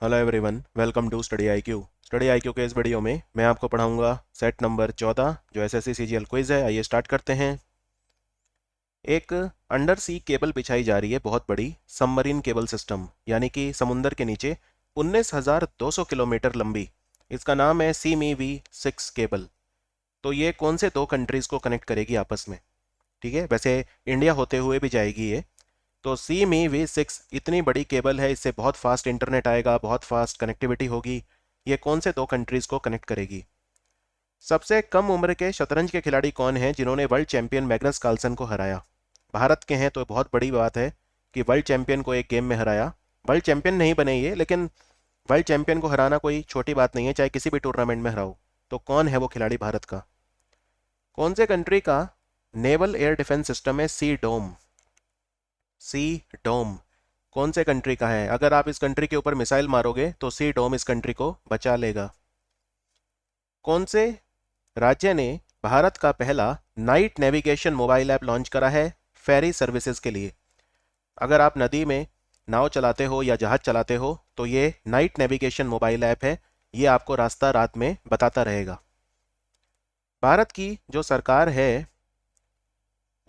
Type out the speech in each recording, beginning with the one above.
Hello everyone, welcome to Study IQ. Study IQ के इस video में मैं आपको पढ़ाऊंगा सेट नंबर 14 जो एसएससी सीजीएल क्विज है। आइए स्टार्ट करते हैं। एक अंडर सी केबल बिछाई जा रही है, बहुत बड़ी सबमरीन केबल सिस्टम, यानी कि समुंदर के नीचे 19,200 किलोमीटर लंबी। इसका नाम है सी मी वी 6 केबल। तो ये कौन से दो कंट्रीज को कनेक्ट करेगी आपस में? ठीक है, वैसे इंडिया होते हुए भी जाएगी ये। तो सी मी वी 6 इतनी बड़ी केबल है, इससे बहुत फास्ट इंटरनेट आएगा, बहुत फास्ट कनेक्टिविटी होगी। ये कौन से दो कंट्रीज को कनेक्ट करेगी? सबसे कम उम्र के शतरंज के खिलाड़ी कौन हैं जिन्होंने वर्ल्ड चैंपियन मैग्नस कार्लसन को हराया? भारत के हैं, तो बहुत बड़ी बात है कि वर्ल्ड चैंपियन को एक गेम में हराया। वर्ल्ड चैंपियन नहीं बने ये, लेकिन वर्ल्ड चैंपियन को हराना कोई छोटी बात नहीं है, चाहे किसी भी टूर्नामेंट में हराओ। तो कौन है वो खिलाड़ी भारत का? कौन से कंट्री का नेवल एयर डिफेंस सिस्टम है सी डोम? सी डोम कौन से कंट्री का है? अगर आप इस कंट्री के ऊपर मिसाइल मारोगे तो सी डोम इस कंट्री को बचा लेगा। कौन से राज्य ने भारत का पहला night navigation mobile app launch करा है फेरी सर्विसेज के लिए? अगर आप नदी में नाव चलाते हो या जहाज चलाते हो तो ये नाइट नेविगेशन मोबाइल ऐप है, ये आपको रास्ता रात में बताता रहेगा। भारत की जो सरकार है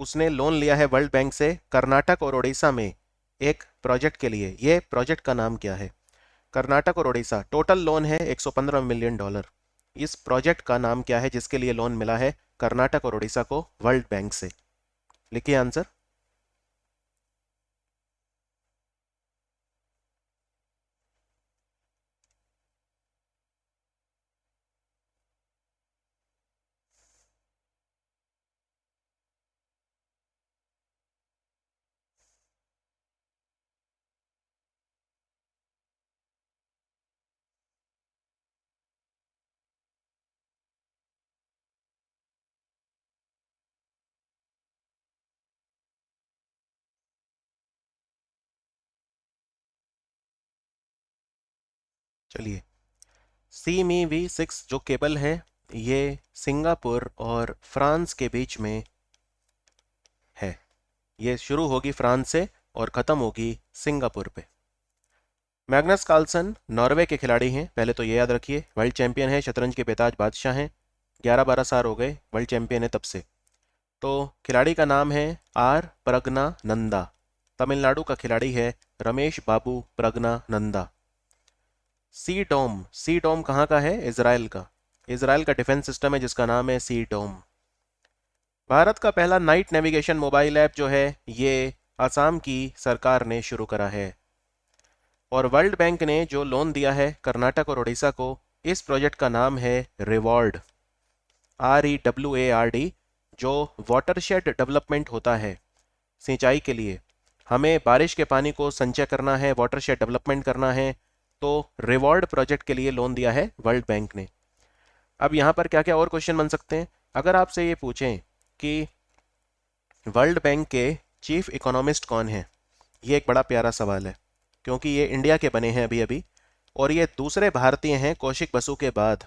उसने लोन लिया है वर्ल्ड बैंक से कर्नाटक और उड़ीसा में एक प्रोजेक्ट के लिए। ये प्रोजेक्ट का नाम क्या है? कर्नाटक और उड़ीसा, टोटल लोन है $115 मिलियन। इस प्रोजेक्ट का नाम क्या है जिसके लिए लोन मिला है कर्नाटक और उड़ीसा को वर्ल्ड बैंक से? लिखिए आंसर। चलिए, सी मी वी 6 जो केबल है ये सिंगापुर और फ्रांस के बीच में है। ये शुरू होगी फ्रांस से और ख़त्म होगी सिंगापुर पे। मैग्नस कार्लसन नॉर्वे के खिलाड़ी हैं, पहले तो ये याद रखिए। वर्ल्ड चैंपियन है, शतरंज के बेताज बादशाह हैं। 11-12 साल हो गए वर्ल्ड चैंपियन है तब से। तो खिलाड़ी का नाम है आर प्रगना नंदा। तमिलनाडु का खिलाड़ी है रमेश बाबू प्रगना नंदा। सी डोम कहाँ का है? इजराइल का। इजराइल का डिफेंस सिस्टम है जिसका नाम है सी डोम। भारत का पहला नाइट नेविगेशन मोबाइल ऐप जो है ये असम की सरकार ने शुरू करा है। और वर्ल्ड बैंक ने जो लोन दिया है कर्नाटक और उड़ीसा को, इस प्रोजेक्ट का नाम है रिवॉर्ड, REWARD, जो वाटरशेड डेवलपमेंट होता है सिंचाई के लिए। हमें बारिश के पानी को संचय करना है, वाटरशेड डेवलपमेंट करना है, तो रिवॉर्ड प्रोजेक्ट के लिए लोन दिया है वर्ल्ड बैंक ने। अब यहाँ पर क्या क्या और क्वेश्चन बन सकते हैं? अगर आपसे ये पूछें कि वर्ल्ड बैंक के चीफ इकोनॉमिस्ट कौन है, ये एक बड़ा प्यारा सवाल है, क्योंकि ये इंडिया के बने हैं अभी अभी, और ये दूसरे भारतीय हैं कौशिक बसु के बाद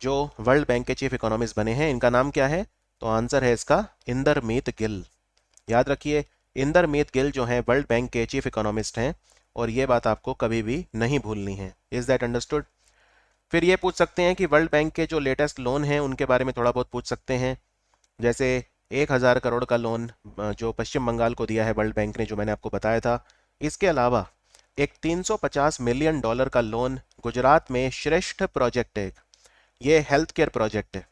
जो वर्ल्ड बैंक के चीफ इकोनॉमिस्ट बने हैं। इनका नाम क्या है? तो आंसर है इसका इंदरमीत गिल। याद रखिए, इंदरमीत गिल जो है वर्ल्ड बैंक के चीफ इकोनॉमिस्ट हैं, और ये बात आपको कभी भी नहीं भूलनी है। Is that understood? फिर ये पूछ सकते हैं कि वर्ल्ड बैंक के जो लेटेस्ट लोन हैं उनके बारे में थोड़ा बहुत पूछ सकते हैं। जैसे 1,000 करोड़ का लोन जो पश्चिम बंगाल को दिया है वर्ल्ड बैंक ने, जो मैंने आपको बताया था। इसके अलावा एक $350 मिलियन का लोन गुजरात में श्रेष्ठ प्रोजेक्ट है। ये हेल्थ केयर प्रोजेक्ट है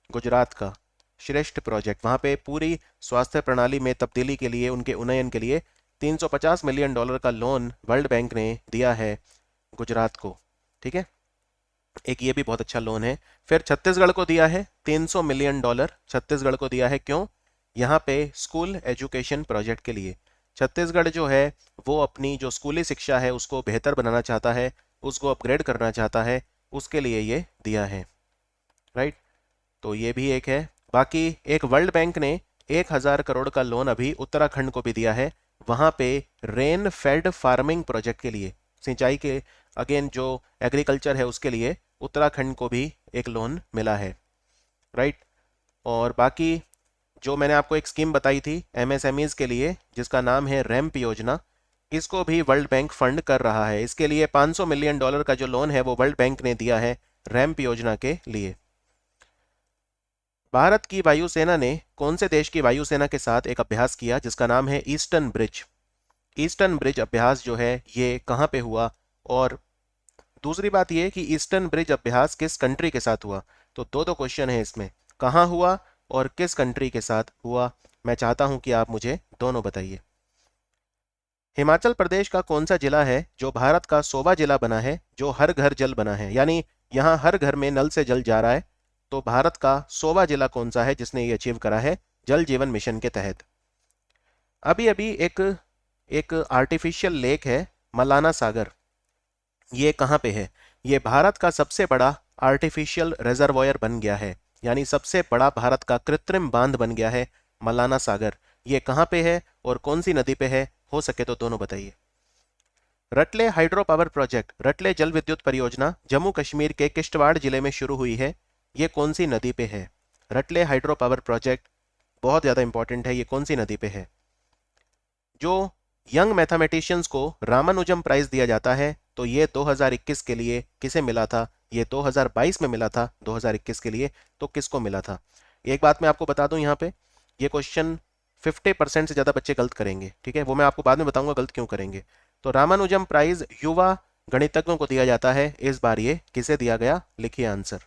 गुजरात का, श्रेष्ठ प्रोजेक्ट। वहाँ पे पूरी स्वास्थ्य प्रणाली में तब्दीली के लिए, उनके उन्नयन के लिए $350 मिलियन का लोन वर्ल्ड बैंक ने दिया है गुजरात को। ठीक है, एक ये भी बहुत अच्छा लोन है। फिर छत्तीसगढ़ को दिया है $300 मिलियन। छत्तीसगढ़ को दिया है क्यों? यहाँ पे स्कूल एजुकेशन प्रोजेक्ट के लिए। छत्तीसगढ़ जो है वो अपनी जो स्कूली शिक्षा है उसको बेहतर बनाना चाहता है, उसको अपग्रेड करना चाहता है, उसके लिए ये दिया है। राइट, तो ये भी एक है। बाकी एक वर्ल्ड बैंक ने 1,000 करोड़ का लोन अभी उत्तराखंड को भी दिया है, वहां पे रेन फेड फार्मिंग प्रोजेक्ट के लिए, सिंचाई के, अगेन जो एग्रीकल्चर है उसके लिए उत्तराखंड को भी एक लोन मिला है। राइट, और बाकी जो मैंने आपको एक स्कीम बताई थी एमएसएमईज के लिए जिसका नाम है रैम्प योजना, इसको भी वर्ल्ड बैंक फंड कर रहा है। इसके लिए $500 मिलियन का जो लोन है वो वर्ल्ड बैंक ने दिया है रैम्प योजना के लिए। भारत की वायुसेना ने कौन से देश की वायुसेना के साथ एक अभ्यास किया जिसका नाम है ईस्टर्न ब्रिज? ईस्टर्न ब्रिज अभ्यास जो है ये कहाँ पे हुआ, और दूसरी बात ये कि ईस्टर्न ब्रिज अभ्यास किस कंट्री के साथ हुआ? तो दो दो क्वेश्चन है इसमें, कहाँ हुआ और किस कंट्री के साथ हुआ। मैं चाहता हूं कि आप मुझे दोनों बताइए। हिमाचल प्रदेश का कौन सा जिला है जो भारत का 100वां जिला बना है जो हर घर जल बना है, यानी यहां हर घर में नल से जल जा रहा है। तो भारत का 100वां जिला कौन सा है जिसने ये अचीव करा है जल जीवन मिशन के तहत? अभी अभी एक एक आर्टिफिशियल लेक है मलाना सागर, ये कहाँ पे है? ये भारत का सबसे बड़ा आर्टिफिशियल रिजर्वॉयर बन गया है, यानी सबसे बड़ा भारत का कृत्रिम बांध बन गया है मलाना सागर। ये कहाँ पे है और कौन सी नदी पे है? हो सके तो दोनों बताइए। रटले हाइड्रो पावर प्रोजेक्ट, रटले जल विद्युत परियोजना जम्मू कश्मीर के किश्तवाड़ जिले में शुरू हुई है। ये कौन सी नदी पे है? रटले हाइड्रो पावर प्रोजेक्ट बहुत ज्यादा इंपॉर्टेंट है, ये कौन सी नदी पे है? जो यंग मैथमेटिशियंस को रामानुजम प्राइज दिया जाता है, तो ये 2021 के लिए किसे मिला था? ये 2022 में मिला था, 2021 के लिए तो किसको मिला था? एक बात मैं आपको बता दूं, यहाँ पे ये क्वेश्चन 50% से ज्यादा बच्चे गलत करेंगे, ठीक है? वो मैं आपको बाद में बताऊंगा गलत क्यों करेंगे। तो रामानुजम प्राइज युवा गणितज्ञों को दिया जाता है, इस बार ये किसे दिया गया? लिखिए आंसर।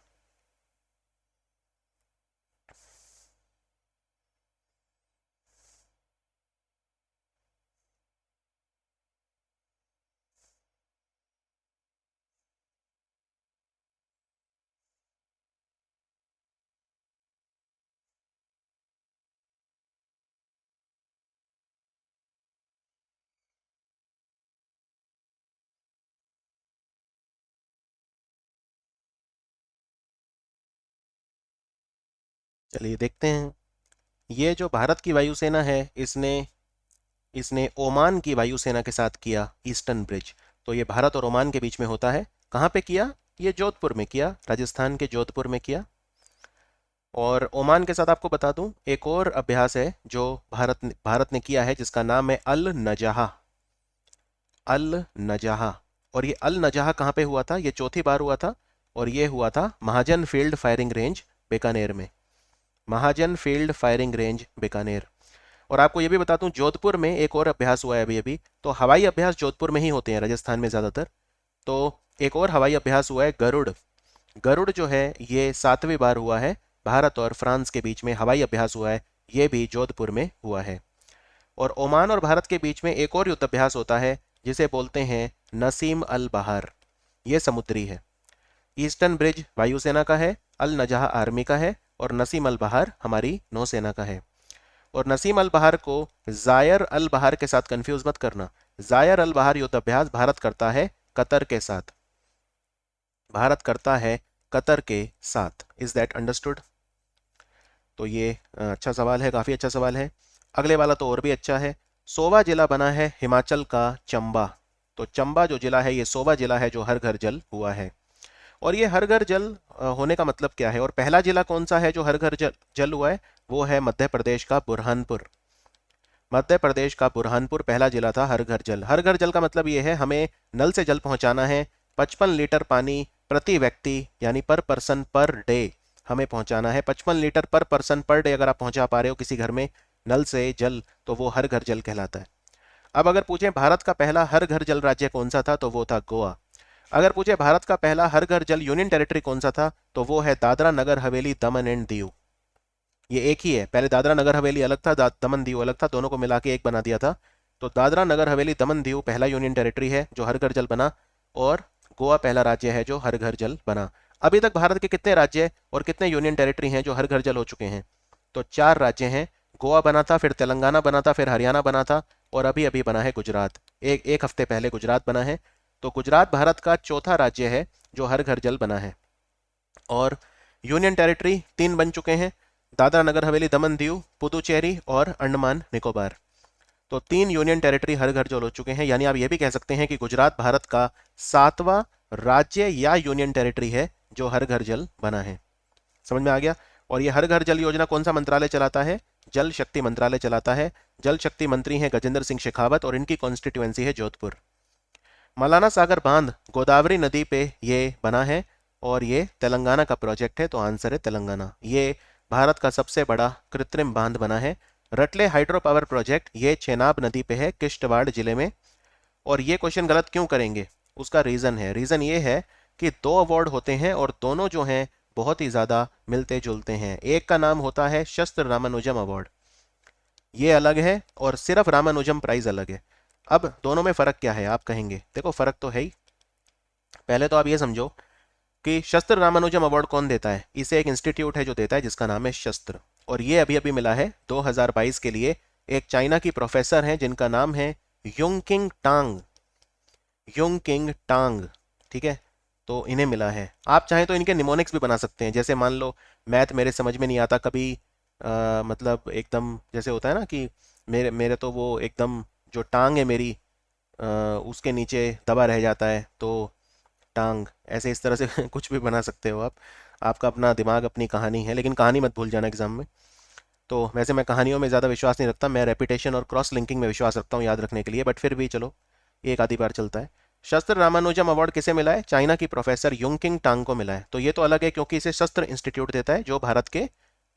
चलिए देखते हैं। ये जो भारत की वायुसेना है इसने इसने ओमान की वायुसेना के साथ किया ईस्टर्न ब्रिज। तो ये भारत और ओमान के बीच में होता है। कहाँ पे किया? ये जोधपुर में किया, राजस्थान के जोधपुर में किया। और ओमान के साथ आपको बता दूं एक और अभ्यास है जो भारत ने किया है जिसका नाम है अल नजाहा। अल नजाहा। और ये अल नजाहा कहाँ पे हुआ था? ये चौथी बार हुआ था, और ये हुआ था महाजन फील्ड फायरिंग रेंज बीकानेर में। महाजन फील्ड फायरिंग रेंज बीकानेर। और आपको ये भी बता दूं जोधपुर में एक और अभ्यास हुआ है अभी अभी। तो हवाई अभ्यास जोधपुर में ही होते हैं, राजस्थान में ज़्यादातर। तो एक और हवाई अभ्यास हुआ है गरुड़। गरुड़ जो है ये 7वीं बार हुआ है, भारत और फ्रांस के बीच में हवाई अभ्यास हुआ है, ये भी जोधपुर में हुआ है। और ओमान और भारत के बीच में एक और युद्ध अभ्यास होता है जिसे बोलते हैं नसीम अल बहार, ये समुद्री है। ईस्टर्न ब्रिज वायुसेना का है, अल नजहा आर्मी का है, और नसीम अल बहार हमारी नौसेना का है। और नसीम अल बहार को जायर अल बहार के साथ कंफ्यूज मत करना। जायर अल बहार युद्ध अभ्यास भारत करता है कतर के साथ। भारत करता है कतर के साथ। Is that understood? तो ये अच्छा सवाल है, काफी अच्छा सवाल है। अगले वाला तो और भी अच्छा है। 100वां जिला बना है हिमाचल का चंबा। तो चंबा जो जिला है ये 100वां जिला है जो हर घर जल हुआ है। और ये हर घर जल होने का मतलब क्या है? और पहला जिला कौन सा है जो हर घर जल हुआ है? वो है मध्य प्रदेश का बुरहानपुर। मध्य प्रदेश का बुरहानपुर पहला जिला था हर घर जल। हर घर जल का मतलब ये है हमें नल से जल पहुंचाना है। 55 लीटर पानी प्रति व्यक्ति, यानी पर पर्सन पर डे हमें पहुंचाना है। 55 लीटर पर पर्सन पर डे अगर आप पहुंचा पा रहे हो किसी घर में नल से जल, तो वो हर घर जल कहलाता है। अब अगर पूछें भारत का पहला हर घर जल राज्य कौन सा था, तो वो था गोवा। अगर पूछे भारत का पहला हर घर जल यूनियन टेरिटरी कौन सा था, तो वो है दादरा नगर हवेली दमन एंड दीव। ये एक ही है, पहले दादरा नगर हवेली अलग था, दमन दीव अलग था, दोनों को मिला के एक बना दिया था। तो दादरा नगर हवेली दमन दीव पहला यूनियन टेरिटरी है जो हर घर जल बना, और गोवा पहला राज्य है जो हर घर जल बना। अभी तक भारत के कितने राज्य और कितने यूनियन टेरिटरी हैं जो हर घर जल हो चुके हैं? तो 4 राज्य हैं। गोवा बना था, फिर तेलंगाना बना था, फिर हरियाणा बना था, और अभी अभी बना है गुजरात। एक हफ्ते पहले गुजरात बना है। तो गुजरात भारत का चौथा राज्य है जो हर घर जल बना है। और यूनियन टेरिटरी 3 बन चुके हैं, दादरा नगर हवेली दमन दीव, पुदुचेरी और अंडमान निकोबार। तो 3 यूनियन टेरिटरी हर घर जल हो चुके हैं, यानी आप ये भी कह सकते हैं कि गुजरात भारत का 7वां राज्य या यूनियन टेरिटरी है जो हर घर जल बना है। समझ में आ गया? और ये हर घर जल योजना कौन सा मंत्रालय चलाता है? जल शक्ति मंत्रालय चलाता है। जल शक्ति मंत्री हैं गजेंद्र सिंह शेखावत और इनकी कॉन्स्टिट्यूएंसी है जोधपुर। मलाना सागर बांध गोदावरी नदी पे ये बना है और ये तेलंगाना का प्रोजेक्ट है, तो आंसर है तेलंगाना। ये भारत का सबसे बड़ा कृत्रिम बांध बना है। रटले हाइड्रो पावर प्रोजेक्ट ये चेनाब नदी पे है किश्तवाड़ जिले में। और ये क्वेश्चन गलत क्यों करेंगे, उसका रीजन है। रीजन ये है कि दो अवार्ड होते हैं और दोनों जो हैं बहुत ही ज्यादा मिलते जुलते हैं। एक का नाम होता है शस्त्र रामानुजम अवार्ड, ये अलग है, और सिर्फ रामानुजम प्राइज अलग है। अब दोनों में फर्क क्या है आप कहेंगे, देखो फर्क तो है ही। पहले तो आप ये समझो कि शस्त्र रामानुजम अवार्ड कौन देता है, इसे एक इंस्टीट्यूट है जो देता है जिसका नाम है शस्त्र। और ये अभी अभी मिला है 2022 के लिए एक चाइना की प्रोफेसर हैं जिनका नाम है युंगकिंग टांग। युंगकिंग टांग, ठीक है, तो इन्हें मिला है। आप चाहें तो इनके निमोनिक्स भी बना सकते हैं, जैसे मान लो मैथ मेरे समझ में नहीं आता कभी, मतलब एकदम जैसे होता है ना कि मेरे मेरे तो वो एकदम जो टांग है मेरी उसके नीचे दबा रह जाता है, तो टांग, ऐसे इस तरह से कुछ भी बना सकते हो आप। आपका अपना दिमाग अपनी कहानी है, लेकिन कहानी मत भूल जाना एग्जाम में। तो वैसे मैं कहानियों में ज़्यादा विश्वास नहीं रखता, मैं रेपिटेशन और क्रॉस लिंकिंग में विश्वास रखता हूँ याद रखने के लिए, बट फिर भी चलो एक आधी बार चलता है। शस्त्र रामानुजम अवार्ड किसे मिला है, चाइना की प्रोफेसर युंगकिंग टांग को मिला है। तो ये तो अलग है क्योंकि इसे शस्त्र इंस्टीट्यूट देता है जो भारत के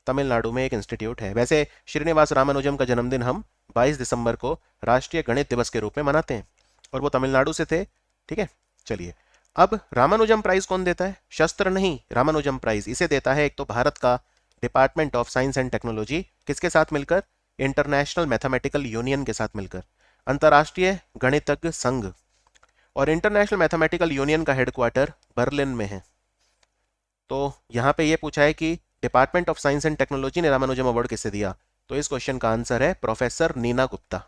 तमिलनाडु में एक इंस्टीट्यूट है। वैसे श्रीनिवास रामानुजम का जन्मदिन हम 22 दिसंबर को राष्ट्रीय गणित दिवस के रूप में मनाते हैं और वो तमिलनाडु से थे, ठीक है। चलिए, अब रामानुजम प्राइज कौन देता है, शस्त्र नहीं, रामानुजम प्राइज इसे देता है एक तो भारत का department of science and technology, किसके साथ मिलकर, इंटरनेशनल मैथमेटिकल यूनियन के साथ मिलकर, अंतर्राष्ट्रीय गणितज्ञ संघ। और इंटरनेशनल मैथमेटिकल यूनियन का हेडक्वार्टर बर्लिन में है। तो यहां पे ये पूछा है कि department of science and technology ने रामानुजम अवार्ड किसे दिया, तो इस क्वेश्चन का आंसर है प्रोफेसर नीना गुप्ता।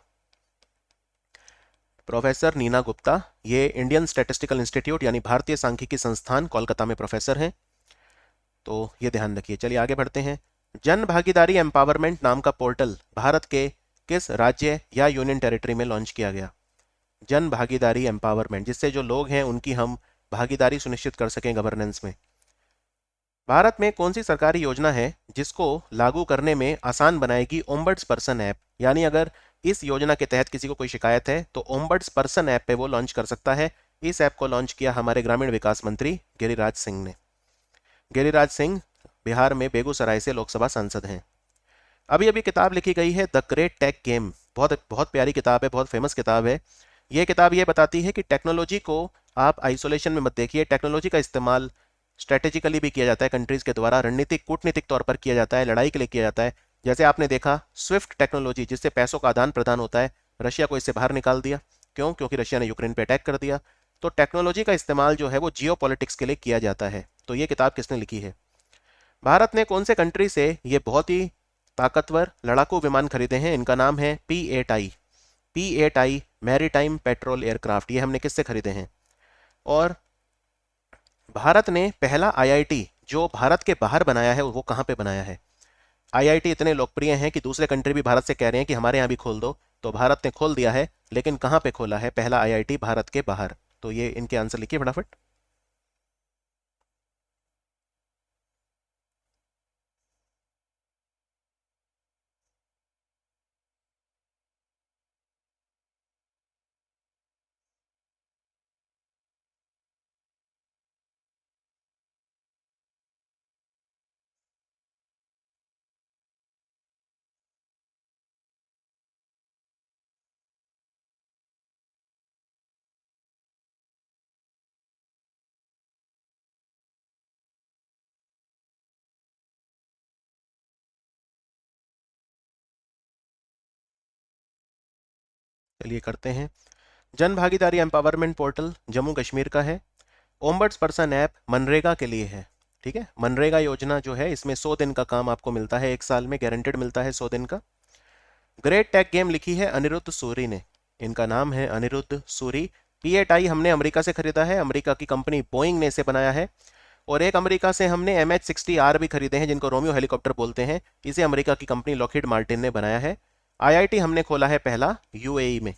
प्रोफेसर नीना गुप्ता ये इंडियन स्टैटिस्टिकल इंस्टीट्यूट यानी भारतीय सांख्यिकी संस्थान कोलकाता में प्रोफेसर हैं, तो ये ध्यान रखिए। चलिए आगे बढ़ते हैं। जन भागीदारी एम्पावरमेंट नाम का पोर्टल भारत के किस राज्य या यूनियन टेरिटरी में लॉन्च किया गया। जन भागीदारी एम्पावरमेंट, जिससे जो लोग हैं उनकी हम भागीदारी सुनिश्चित कर सकें गवर्नेंस में। भारत में कौन सी सरकारी योजना है जिसको लागू करने में आसान बनाएगी ओम्बड्स पर्सन ऐप, यानी अगर इस योजना के तहत किसी को कोई शिकायत है तो ओम्बड्स पर्सन ऐप पे वो लॉन्च कर सकता है। इस ऐप को लॉन्च किया हमारे ग्रामीण विकास मंत्री गिरिराज सिंह ने। गिरिराज सिंह बिहार में बेगूसराय से लोकसभा सांसद हैं। अभी अभी किताब लिखी गई है द ग्रेट टेक गेम, बहुत बहुत प्यारी किताब है, बहुत फेमस किताब है। ये किताब ये बताती है कि टेक्नोलॉजी को आप आइसोलेशन में मत देखिए, टेक्नोलॉजी का इस्तेमाल स्ट्रेटेजिकली भी किया जाता है कंट्रीज के द्वारा, रणनीतिक कूटनीतिक तौर पर किया जाता है, लड़ाई के लिए किया जाता है। जैसे आपने देखा स्विफ्ट टेक्नोलॉजी जिससे पैसों का आदान प्रदान होता है, रशिया को इससे बाहर निकाल दिया। क्यों, क्योंकि रशिया ने यूक्रेन पे अटैक कर दिया। तो टेक्नोलॉजी का इस्तेमाल जो है वो जियो पॉलिटिक्स के लिए किया जाता है। तो ये किताब किसने लिखी है। भारत ने कौन से कंट्री से ये बहुत ही ताकतवर लड़ाकू विमान खरीदे हैं, इनका नाम है P8I। P8I maritime petrol aircraft, ये हमने किससे खरीदे हैं। और भारत ने पहला आईआईटी जो भारत के बाहर बनाया है वो कहां पे बनाया है। आईआईटी इतने लोकप्रिय हैं कि दूसरे कंट्री भी भारत से कह रहे हैं कि हमारे यहां भी खोल दो, तो भारत ने खोल दिया है, लेकिन कहां पे खोला है पहला आईआईटी भारत के बाहर। तो ये इनके आंसर लिखिए फटाफट। चलिए करते हैं। जन भागीदारी एम्पावरमेंट पोर्टल जम्मू कश्मीर का है। ओम्बड्स पर्सन ऐप मनरेगा के लिए है, ठीक है। मनरेगा योजना जो है इसमें 100 दिन का काम आपको मिलता है, एक साल में गारंटेड मिलता है 100 दिन का। ग्रेट टेक गेम लिखी है अनिरुद्ध सूरी ने, इनका नाम है अनिरुद्ध सूरी। P8I हमने अमेरिका से खरीदा है, अमेरिका की कंपनी बोइंग ने इसे बनाया है। और एक अमेरिका से हमने MH-60R भी खरीदे हैं जिनको रोमियो हेलीकॉप्टर बोलते हैं, इसे अमेरिका की कंपनी लॉकहीड मार्टिन ने बनाया है। आईआईटी हमने खोला है पहला यूएई में,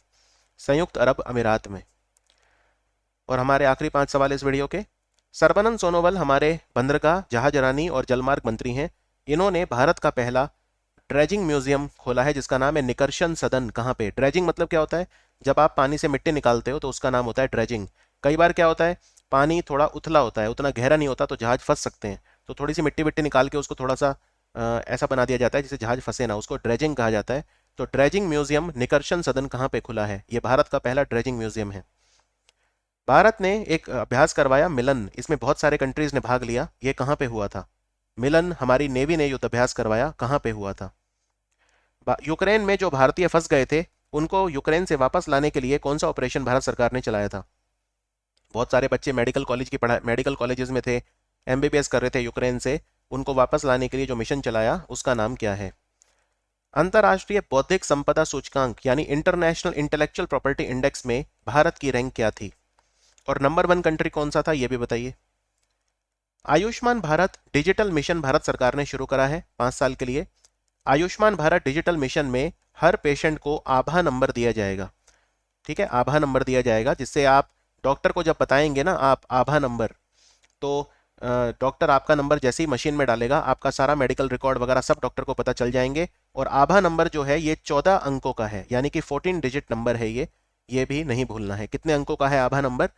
संयुक्त अरब अमीरात में। और हमारे आखिरी 5 सवाल इस वीडियो के। सर्बानंद सोनोवाल हमारे बंदरगाह जहाजरानी और जलमार्ग मंत्री हैं। इन्होंने भारत का पहला ड्रेजिंग म्यूजियम खोला है जिसका नाम है निकर्षण सदन। कहाँ पे? ड्रेजिंग मतलब क्या होता है? जब आप पानी से मिट्टी निकालते हो तो उसका नाम होता है ड्रेजिंग। कई बार क्या होता है, पानी थोड़ा उथला होता है, उतना गहरा नहीं होता, तो जहाज फंस सकते हैं, तो थोड़ी सी मिट्टी विट्टी निकाल के उसको थोड़ा सा ऐसा बना दिया जाता है जिससे जहाज फंसे ना, उसको ड्रेजिंग कहा जाता है। तो ड्रेजिंग म्यूजियम निकर्षण सदन कहाँ पे खुला है? ये भारत का पहला ड्रेजिंग म्यूजियम है। भारत ने एक अभ्यास करवाया मिलन, इसमें बहुत सारे कंट्रीज ने भाग लिया। ये कहाँ पे हुआ था? मिलन हमारी नेवी ने युद्ध अभ्यास करवाया, कहाँ पे हुआ था? यूक्रेन में जो भारतीय फंस गए थे उनको यूक्रेन से वापस लाने के लिए कौन सा ऑपरेशन भारत सरकार ने चलाया था? बहुत सारे बच्चे मेडिकल कॉलेज की पढ़ाई, मेडिकल कॉलेजेस में थे, एमबीबीएस कर रहे थे यूक्रेन से, उनको वापस लाने के लिए जो मिशन चलाया उसका नाम क्या है? अंतर्राष्ट्रीय बौद्धिक संपदा सूचकांक यानी इंटरनेशनल इंटेलेक्चुअल प्रॉपर्टी इंडेक्स में भारत की रैंक क्या थी? और नंबर 1 कंट्री कौन सा था ये भी बताइए। आयुष्मान भारत डिजिटल मिशन भारत सरकार ने शुरू करा है 5 साल के लिए। आयुष्मान भारत डिजिटल मिशन में हर पेशेंट को आभा नंबर दिया जाएगा। ठीक है, आभा नंबर दिया जाएगा, जिससे आप डॉक्टर को जब बताएंगे ना आप आभा नंबर, तो डॉक्टर आपका नंबर जैसे ही मशीन में डालेगा आपका सारा मेडिकल रिकॉर्ड वगैरह सब डॉक्टर को पता चल जाएंगे। और आभा नंबर जो है ये 14 अंकों का है, यानी कि 14 डिजिट नंबर है ये भी नहीं भूलना है। कितने अंकों का है आभा नंबर?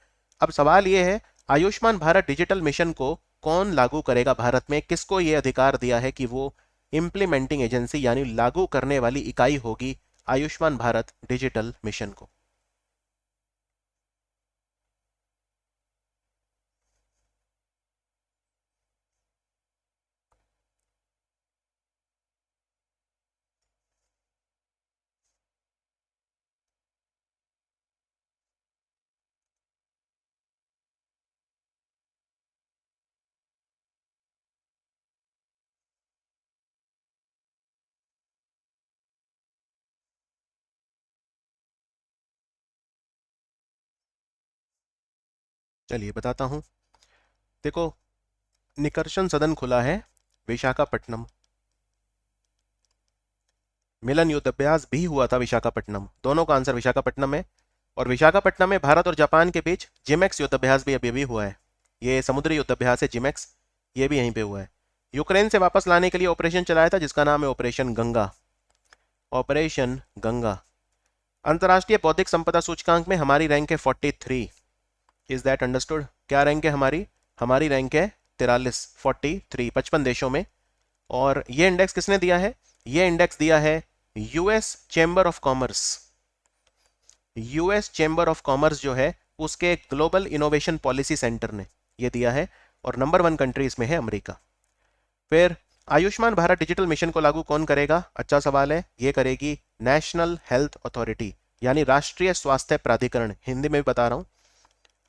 अब सवाल ये है, आयुष्मान भारत डिजिटल मिशन को कौन लागू करेगा भारत में? किसको ये अधिकार दिया है कि वो इंप्लीमेंटिंग एजेंसी यानी लागू करने वाली इकाई होगी आयुष्मान भारत डिजिटल मिशन को? चलिए बताता हूं। देखो, निकर्षण सदन खुला है विशाखापट्टनम। मिलन युद्ध अभ्यास भी हुआ था विशाखापट्टनम। दोनों का आंसर विशाखापट्टनम है। और विशाखापट्टनम में भारत और जापान के बीच जिमेक्स युद्ध अभ्यास भी अभी भी हुआ है। ये समुद्री युद्ध अभ्यास है जिमेक्स, ये भी यहीं पे हुआ है। यूक्रेन से वापस लाने के लिए ऑपरेशन चलाया था जिसका नाम है ऑपरेशन गंगा। ऑपरेशन गंगा। अंतर्राष्ट्रीय बौद्धिक संपदा सूचकांक में हमारी रैंक है 43। Is that understood? क्या रैंक है हमारी? हमारी रैंक है 43, 43, 55 देशों में। और ये इंडेक्स किसने दिया है? ये इंडेक्स दिया है US chamber of commerce. US chamber of commerce जो है उसके ग्लोबल इनोवेशन पॉलिसी सेंटर ने ये दिया है। और नंबर 1 कंट्री इसमें है अमेरिका। फिर आयुष्मान भारत डिजिटल मिशन को लागू कौन करेगा? अच्छा सवाल है। ये करेगी नेशनल हेल्थ अथॉरिटी यानी राष्ट्रीय स्वास्थ्य प्राधिकरण। हिंदी में भी बता रहा हूं,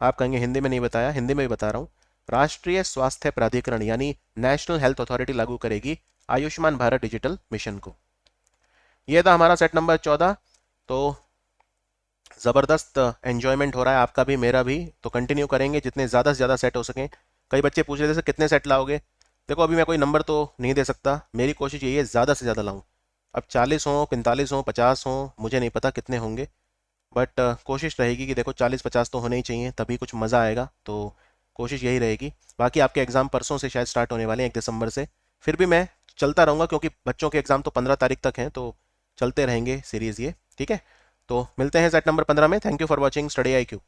आप कहेंगे हिंदी में नहीं बताया, हिंदी में भी बता रहा हूं। राष्ट्रीय स्वास्थ्य प्राधिकरण यानी नेशनल हेल्थ अथॉरिटी लागू करेगी आयुष्मान भारत डिजिटल मिशन को। यह था हमारा सेट नंबर 14। तो ज़बरदस्त एंजॉयमेंट हो रहा है आपका भी मेरा भी, तो कंटिन्यू करेंगे जितने ज़्यादा से ज़्यादा सेट हो सकें। कई बच्चे पूछ रहे थे कितने सेट लाओगे? देखो अभी मैं कोई नंबर तो नहीं दे सकता, मेरी कोशिश यही है ज़्यादा से ज़्यादा लाऊं। अब 40 हों, 45 हों, 50 हों, मुझे नहीं पता कितने होंगे, बट कोशिश रहेगी कि देखो 40-50 तो होने ही चाहिए, तभी कुछ मज़ा आएगा। तो कोशिश यही रहेगी। बाकी आपके एग्ज़ाम परसों से शायद स्टार्ट होने वाले हैं, 1 दिसंबर से। फिर भी मैं चलता रहूँगा क्योंकि बच्चों के एग्ज़ाम तो 15 तारीख तक हैं, तो चलते रहेंगे सीरीज़ ये। ठीक है, तो मिलते हैं सेट नंबर 15 में। Thank you for watching study IQ।